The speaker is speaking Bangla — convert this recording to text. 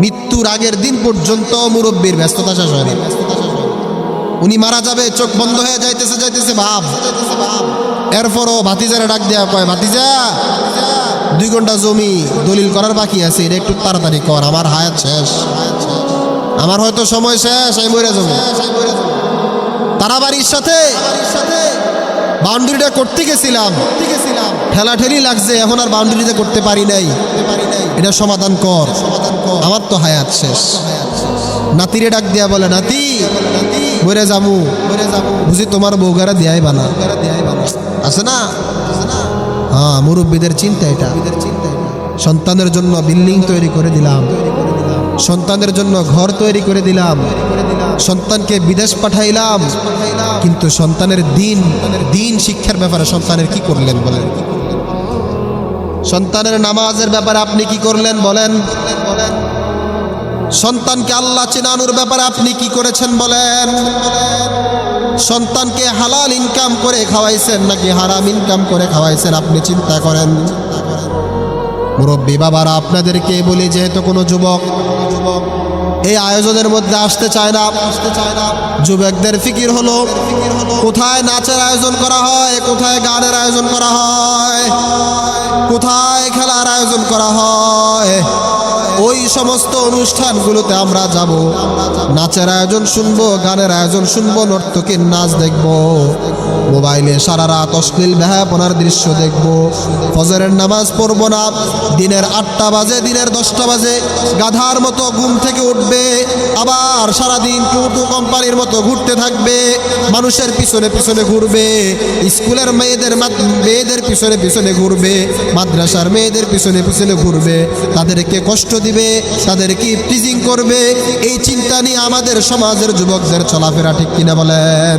মৃত্যুর আগের দিন পর্যন্ত মুরব্বীর ব্যস্ততা শেষ হয় না। উনি মারা যাবে, চোখ বন্ধ হয়ে যাইতেছে ভাব। এরপরও ভাতিজারে ডাক দেওয়া কয়, ভাতিজা 2 ঘন্টা জমি দলিল করার বাকি আছে, এটা একটু তাড়াতাড়ি কর, আমার হায়াত শেষ, আমার হয়তো সময় শেষ, আমি মরে যাবো। তারা বাড়ির সাথে বাউন্ডারিটা করতে গেছিলাম, ঠেলাঠেলি লাগছে, এখন আর বাউন্ডারিটা করতে পারি নাই, এটা সমাধান কর, আমার তো হায়াত শেষ। নাতিরে ডাক দিয়া বলে, নাতি মরে যাবো, বুঝি তোমার বউগারা দেয়াই বানা আছে না। হ্যাঁ, মুরব্বীদের চিন্তা এটা। সন্তানের জন্য বিল্ডিং তৈরি করে দিলাম, সন্তানের জন্য ঘর তৈরি করে দিলাম, সন্তানকে বিদেশ পাঠাইলাম, কিন্তু সন্তানের দিন শিক্ষার ব্যাপারে সন্তানের কি করলেন বলেন? সন্তানের নামাজের ব্যাপারে আপনি কি করলেন বলেন? সন্তানকে আল্লাহ চেনানোর ব্যাপারে আপনি কি করেছেন বলেন? সন্তানকে হালাল ইনকাম করে খাওয়াইছেন নাকি হারাম ইনকাম করে খাওয়াইছেন, আপনি চিন্তা করেন। মুরব্বী বাবারা, আপনাদেরকে বলি, যেহেতু কোনো যুবক এই আয়োজনের মধ্যে আসতে চায় না, যুবকদের ফিকির হলো কোথায় নাচের আয়োজন করা হয়, কোথায় গানের আয়োজন করা হয়, কোথায় খেলার আয়োজন করা হয়, ওই সমস্ত অনুষ্ঠানগুলোতে আমরা যাব, নাচের আয়োজন শুনবো, গানের আয়োজন শুনবো, নর্তকীর নাচ দেখবো, মোবাইলে সারা রাত অশ্লীল বেহায়াপনার দৃশ্য দেখবো, ফজরের নামাজ পড়বো না, দিনের 8টা বাজে, দিনের 10টা বাজে গাধার মতো ঘুম থেকে উঠবে, আবার সারাদিন টুটু কোম্পানির মতো ঘুরতে থাকবে, মানুষের পিছনে পিছনে ঘুরবে, স্কুলের মেয়েদের পিছনে পিছনে ঘুরবে, মাদ্রাসার মেয়েদের পিছনে পিছনে ঘুরবে, তাদেরকে কষ্ট দিবে, তাদেরকে টিজিং করবে। এই চিন্তা নিয়ে আমাদের সমাজের যুবকদের চলাফেরা ঠিক কিনা বলেন?